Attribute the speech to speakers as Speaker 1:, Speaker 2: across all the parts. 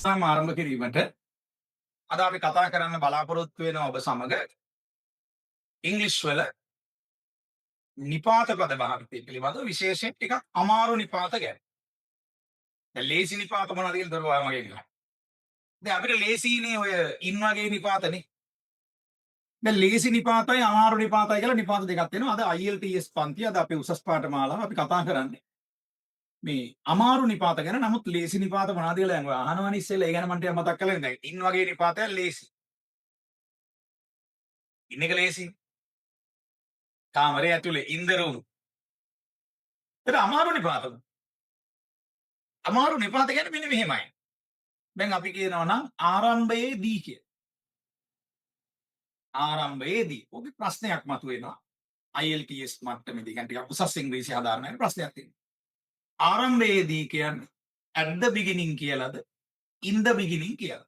Speaker 1: ආරම්භ කිරීමට අද අපි කතා කරන්න බලාපොරොත්තු වෙනවා ඔබ සමග ඉංග්‍රීසි වල නිපාත පද භාවිතය පිළිබඳව විශේෂයෙන් ටිකක් අමාරු නිපාත ගැන. දැන් ලේසි නිපාත මොනවද කියලා දරුවා මගෙන් අහනවා. දැන් අපිට ලේසිනේ ඔය ඉන් වගේ නිපාතනේ. දැන් ලේසි නිපාතයි අමාරු නිපාතයි කියලා නිපාත දෙකක් තියෙනවා. අද IELTS පන්තිය අද අපේ උසස් පාඨමාලාව අපි කතා කරන්නේ මේ අමාරු නිපාත ගැන. නමුත් ලේසි නිපාත මොනවද කියලා දැන් ඔය අහනවනේ ඉස්සෙල්ලා. ඒ ගැන මම ටිකක් මතක් කරලා දැන් ඉන් වගේ නිපාතයක් ලේසි. ඉන් එක ලේසි. කාමරේ ඇතුලේ in the room. ඒක අමාරු නිපාත. අමාරු නිපාත කියන්නේ මෙන්න මෙහෙමයි. දැන් අපි කියනවා නම් ආරම්භයේදී කිය. ආරම්භයේදී ඔබේ ප්‍රශ්නයක් මතුවෙනවා. IELTS මට්ටමේදී කියන්නේ ටිකක් උසස් ඉංග්‍රීසි හදාරන ප්‍රශ්නයක් තියෙනවා. ආරම්භයේදී කියන්නේ at the beginning කියලාද in the beginning කියලා.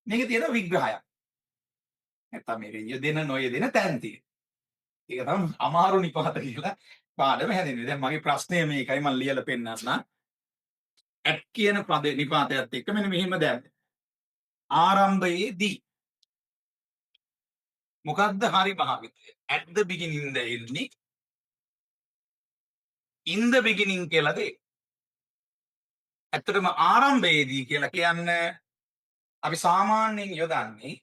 Speaker 1: මේකේ තියෙන විග්‍රහයක්. නැත්තම් මේකේ යෙදෙන නොයෙදෙන තැන් තියෙනවා. ඒක තමයි අමාරු නිපාත කියලා පාඩම හැදෙන්නේ. දැන් මගේ ප්‍රශ්නය මේකයි මම ලියලා පෙන්නන්නම්. at කියන පද නිපාතයත් එක්ක මෙන්න මෙහෙම දැන් ආරම්භයේදී මොකද්ද හරි භාවිතය? at the beginning ද එන්නේ in the beginning කියලාද? ඇත්තටම ආරම්භයේදී කියලා කියන්නේ අපි සාමාන්‍යයෙන් යොදන්නේ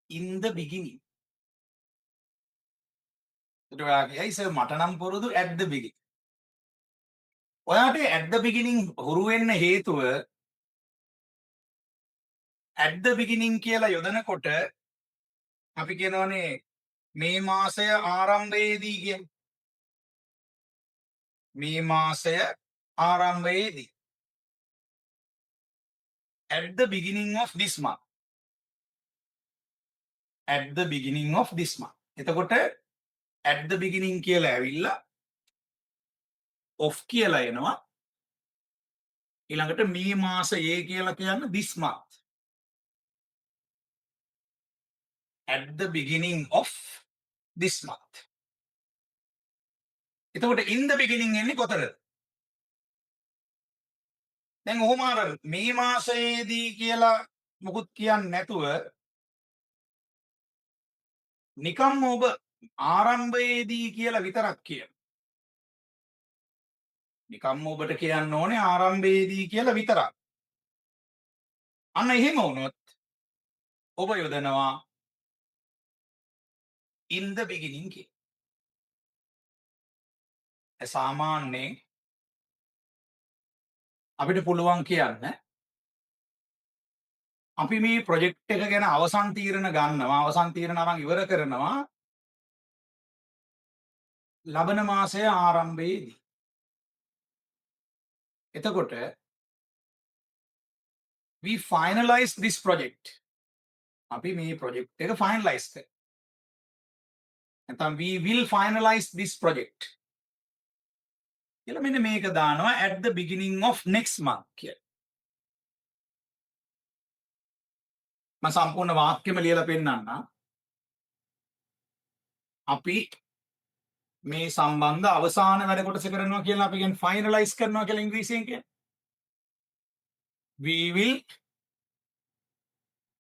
Speaker 1: in the beginning. ඒකට ඔයාගේ ඉතින් මට නම් පුරුදු at the beginning. ඔයාට at the beginning හුරු වෙන්න හේතුව at the beginning කියලා යොදනකොට අපි කියනවානේ මේ මාසය ආරම්භයේදී කියන්නේ. මේ මාසය ආරම්භයේදී. At the beginning of this month. At the beginning of this month. එතකොට at the beginning කියලා ඇවිල්ලා of කියලා එනවා. ඊළඟට මේ මාසයේ කියලා කියන්නේ this month. At the beginning of this month. එතකොට in the beginning එන්නේ කොතනද? දැන් ඔහොම අර මේ මාසයේදී කියලා මොකුත් කියන්නේ නැතුව නිකම්ම ඔබ ආරම්භයේදී කියලා විතරක් කියන. නිකම්ම ඔබට කියන්න ඕනේ ආරම්භයේදී කියලා විතරක්. අන්න එහෙම වුණොත් ඔබ යොදනවා in the beginning කිය. සාමාන්‍යයෙන් අපිට පුළුවන් කියන්න අපි මේ ප්‍රොජෙක්ට් එක ගැන අවසන් තීරණ ගන්නවා අවසන් තීරණ අරන් ඉවර කරනවා ලබන මාසය ආරම්භයේදී. එතකොට we finalize this project. අපි මේ ප්‍රොජෙක්ට් එක finalize කරනවා. නැත්නම් we will finalize this project. කියලා මෙන්න මේක දානවා at the beginning of next month කියලා. මම සම්පූර්ණ වාක්‍යෙම ලියලා පෙන්නන්නම්. අපි මේ සම්බන්ධ අවසාන වැඩ කොටස කරනවා කියලා අපි කියන්නේ finalize කරනවා කියලා ඉංග්‍රීසියෙන් කියන්නේ. We will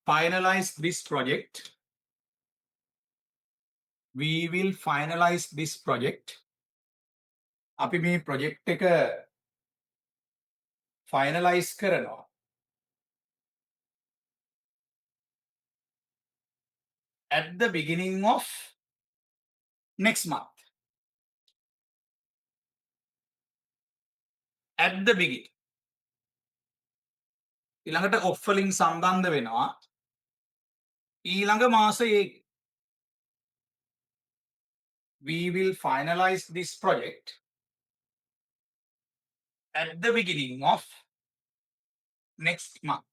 Speaker 1: finalize this project. We will finalize this project. අපි මේ ප්‍රොජෙක්ට් එක finalize කරනවා. At the beginning of next month. At the beginning. ඊළඟට off වලින් සම්බන්ධ වෙනවා. ඊළඟ මාසයේ we will finalize this project at the beginning of next month.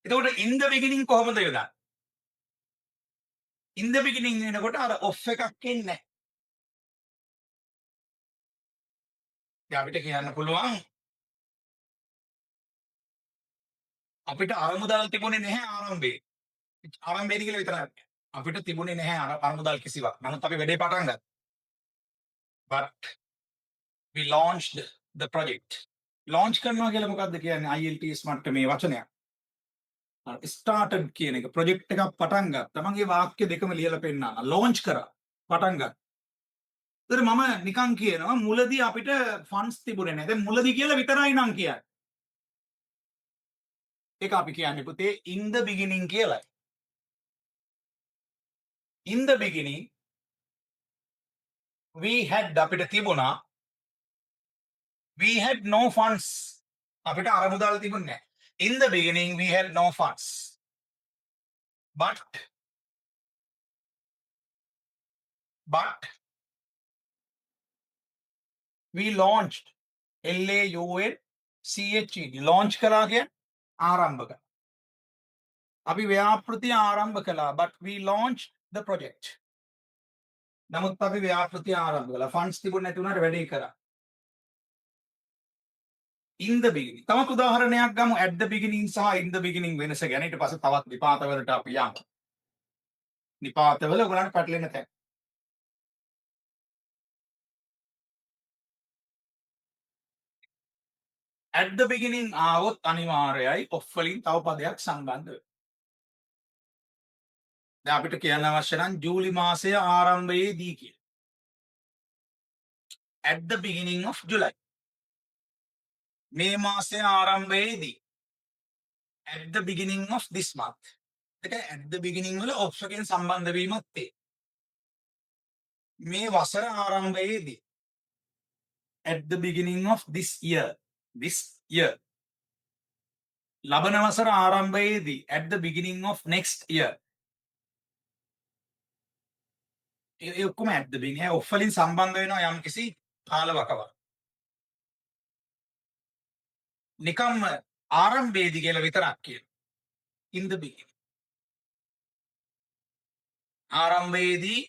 Speaker 1: එතකොට in the beginning කොහොමද යොදන්නේ? in the beginning එනකොට අර off එකක් එන්නේ නැහැ. දැන් අපිට කියන්න පුළුවන් අපිට අරමුදල් තිබුණේ නැහැ ආරම්භයේ. ආරම්භයේදී කියලා විතරක්. අපිට තිබුණේ නැහැ අරමුදල් කිසිවක්. නමුත් අපි වැඩේ පටන් ගත්තා. But we launched the project. launch කරනවා කියලා මොකක්ද කියන්නේ IELTS මට්ටමේ වචනයක්. started කියන එක project එකක් පටන් ගත්තා. මම මේ වාක්‍ය දෙකම ලියලා පෙන්නනවා. launch කරා. පටන් ගත්තා. ඒතර මම නිකන් කියනවා මුලදී අපිට funds තිබුණේ නැහැ. දැන් මුලදී කියලා විතරයි නම් කියන්නේ. ඒක අපි කියන්නේ පුතේ in the beginning කියලායි. in the beginning we had අපිට තිබුණා we had no funds. අපිට අරමුදල් තිබුණේ නැහැ. In the beginning we had no funds. But we launched LAUNCHED launch කළා කියන්නේ ආරම්භ කළා. අපි ව්‍යාපෘතිය ආරම්භ කළා but we launched the project. නමුත් අපි ව්‍යාපෘතිය ආරම්භ කළා. funds තිබුණ නැති උනාට වැඩේ කරා. in the beginning. තවත් උදාහරණයක් ගමු at the beginning සහ in the beginning වෙනස ගැන. ඊට පස්සේ තවත් නිපාතවලට අපි යමු. නිපාතවල ඔයගොල්ලන්ට පැටලෙන තැන්. at the beginning ආවොත් අනිවාර්යයි of වලින් තව පදයක් සම්බන්ධ වෙනවා. දැන් අපිට කියන්න අවශ්‍ය නම් ජූලි මාසයේ ආරම්භයේදී කියලා. at the beginning of July. මේ මාසයේ ආරම්භයේදී. at the beginning of this month. ඒක at the beginning වල of එකෙන් සම්බන්ධ වීමක් තියෙනවා. මේ වසර ආරම්භයේදී. at the beginning of this year. this year. ලබන වසර ආරම්භයේදී at the beginning of next year. ඒ ඔක්කොම at the beginning of වලින් සම්බන්ධ වෙනවා යම්කිසි කාලවකවාවක්. නිකම්ම ආරම්භයේදී කියලා විතරක් කියන. in the beginning. ආරම්භයේදී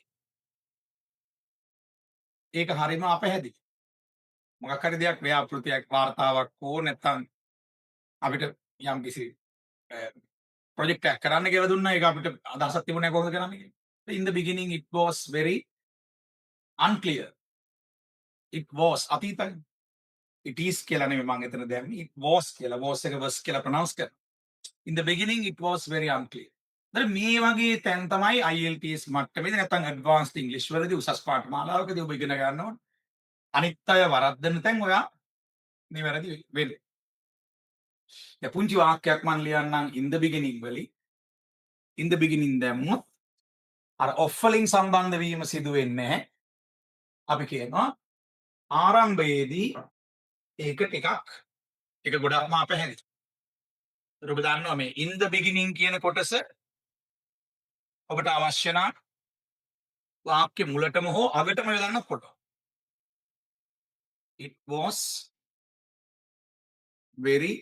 Speaker 1: ඒක හරිම අපැහැදිලි. මොකක් හරි දෙයක් ව්‍යාපෘතියක් වාර්තාවක් හෝ නැත්නම් අපිට යම්කිසි ප්‍රොජෙක්ට් එකක් කරන්න කියලා දුන්නා ඒක අපිට අදහසක් තිබුණේ කොහොමද කරන්නේ කියලා. in the beginning it was very unclear. it was අතීතයි. it is කියලා නෙමෙයි මම එතන දැම්මේ. it was කියලා was එක was කියලා pronounce කරනවා. in the beginning it was very unclear. දැන් මේ වගේ තැන් තමයි IELTS මට්ටමේදී නැත්නම් advanced English වලදී උසස් පාඨමාලාවකදී ඔබ ඉගෙන ගන්න ඕන. අනිත් අය වරද්දන තැන් ඔයා නිවැරදි වෙන්නේ. දැන් පුංචි වාක්‍යයක් මම ලියන්නම් in the beginning වලින්. in the beginning දැම්මොත් අර of වලින් සම්බන්ධ වීම සිදු වෙන්නේ නැහැ. අපි කියනවා ආරම්භයේදී ඒක ටිකක් ඒක ගොඩක්ම අපැහැදිලි. ඔබ දන්නවා මේ in the beginning කියන කොටස ඔබට අවශ්‍ය නම් වාක්‍ය මුලටම හෝ අගටම යොදන්න පුළුවන්. it was very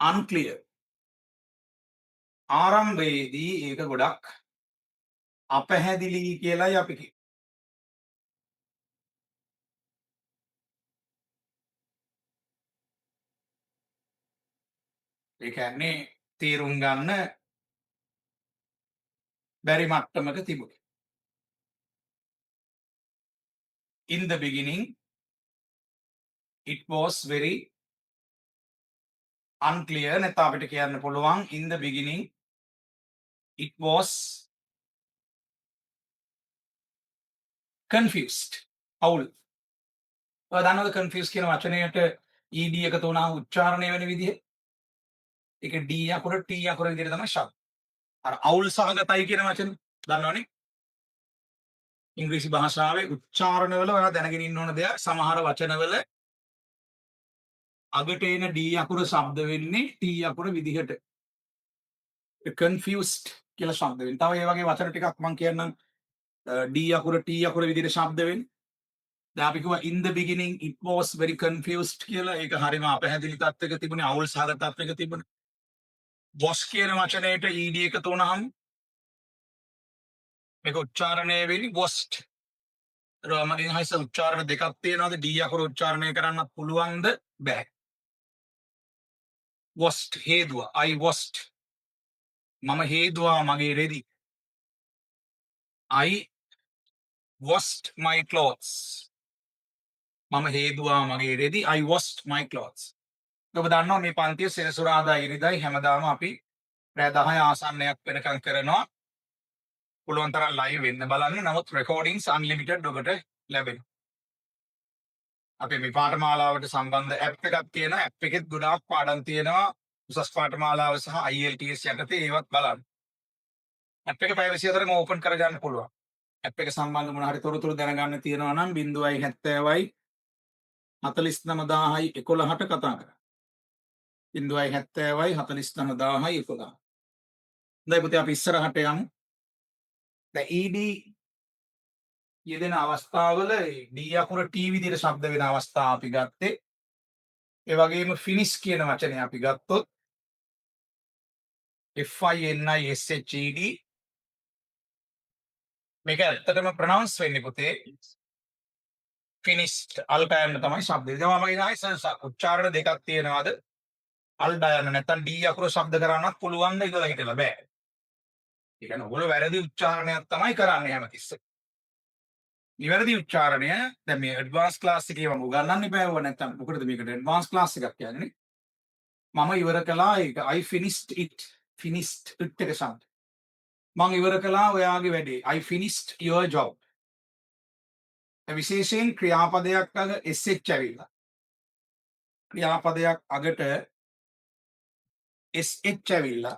Speaker 1: unclear. ආරම්භයේදී ඒක ගොඩක් අපැහැදිලි කියලායි අපි කියන්නේ. ඒ කියන්නේ තේරුම් ගන්න බැරි මට්ටමක තිබුණේ. in the beginning it was very unclear නැත්නම් අපිට කියන්න පුළුවන් in the beginning it was confused. අවුල්. ඔය දන්නවද confused කියන වචනයට ed එකතු වුණාම උච්චාරණය වෙන විදිහ? ඒක d අකුර t අකුර විදිහට තමයි ශබ්ද. අර අවුල් සහගතයි කියන වචනේ දන්නවනේ? ඉංග්‍රීසි භාෂාවේ උච්චාරණවල ඔයා දැනගෙන ඉන්න ඕන දෙයක් සමහර වචනවල අගට එන d අකුර ශබ්ද වෙන්නේ t අකුර විදිහට. confused කියලා ශබ්ද වෙන්නේ. තව ඒ වගේ වචන ටිකක් මම කියන්නම් d අකුර t අකුර විදිහට ශබ්ද වෙන්නේ. දැන් අපි කිව්වා in the beginning it was very confused කියලා. ඒක හරිම අපැහැදිලි තත්ත්වයක තිබුණේ අවුල් සහගත තත්ත්වයක තිබුණේ. was කියන වචනයට ed එකතු වුණාම මේක උච්චාරණය වෙන්නේ washed. මගෙන් හයිස උච්චාරණ දෙකක් තියෙනවාද? d අකුර උච්චාරණය කරන්නත් පුළුවන්ද? බෑ. washed හේදුව I washed. මම හේදුවා මගේ රෙදි. I washed my clothes. මම හේදුවා මගේ රෙදි I washed my clothes. ඔබ දන්නවා මේ පන්තිය සෙනසුරාදා ඉරිදයි හැමදාම අපි රෑ 10 ආසන්නයක් වෙනකන් කරනවා. පුළුවන් තරම් ලයිව් වෙන්න බලන්න. නමුත් රෙකෝඩින්ග්ස් අන්ලිමිටඩ් ඔබට ලැබෙනවා. අපි මේ පාඨමාලාවට සම්බන්ධ ඇප් එකක් තියෙනවා. ඇප් එකෙත් ගොඩාක් පාඩම් තියෙනවා. උසස් පාඨමාලාව සහ IELTS යටතේ ඒවත් බලන්න. ඇප් එක පැය 24ම ඕපන් කරගන්න පුළුවන්. ඇප් එක සම්බන්ධ මොන හරි තොරතුරු දැනගන්න තියෙනවා නම් 070යි 49000යි 11ට කතා කරන්න. 070යි 49000යි 11. දැන් පුතේ අපි ඉස්සරහට යමු. දැන් ED යෙදෙන අවස්ථාවල D අකුර T විදිහට ශබ්ද වෙන අවස්ථා අපි ගත්තේ. ඒ වගේම ෆිනිෂ් කියන වචනේ අපි ගත්තොත් FINISHED මේක ඇත්තටම ප්‍රොනවුන්ස් වෙන්නේ පුතේ ෆිනිෂ්ඩ් අල්ටයන්න තමයි ශබ්දය. දැන් මම කියනවා උච්චාරණ දෙකක් තියෙනවාද? අල්ටයන්න නැත්නම් D අකුර ශබ්ද කරන්නත් පුළුවන් ද ඉඳලා හිටලා බෑ. ඒ කියන්නේ ඔයගොල්ලෝ වැරදි උච්චාරණයක් තමයි කරන්නේ හැමතිස්සෙම. නිවැරදි උච්චාරණය දැන් මේ ඇඩ්වාන්ස් ක්ලාස් එකේ මම උගන්වන්න බෑව නැත්නම් මොකටද මේකට ඇඩ්වාන්ස් ක්ලාස් එකක් කියන්නේ? මම ඉවර කළා ඒක I finished it එක ශබ්ද. මම ඉවර කළා ඔයාගේ වැඩේ I finished your job. විශේෂයෙන් ක්‍රියාපදයක් අග SH ඇවිල්ලා. ක්‍රියාපදයක් අගට SH ඇවිල්ලා.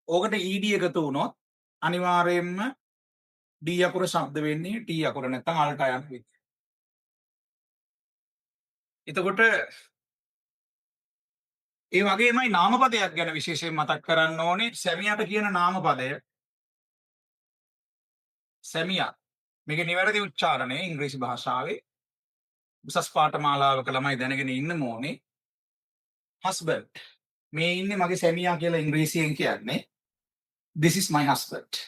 Speaker 1: ඕකට ED එකතු වුණොත් අනිවාර්යයෙන්ම D අකුර ශබ්ද වෙන්නේ T අකුර නැත්නම් අල්ට යන විදිහ. එතකොට ඒ වගේමයි නාමපදයක් ගැන විශේෂයෙන් මතක් කරන්න ඕනේ. සැමියාට කියන නාමපදය සැමියා. මේකේ නිවැරදි උච්චාරණය ඉංග්‍රීසි භාෂාවේ උසස් පාඨමාලාවක ළමයි දැනගෙන ඉන්න ඕනේ. husband. මේ ඉන්නේ මගේ සැමියා කියලා ඉංග්‍රීසියෙන් කියන්නේ this is my husband.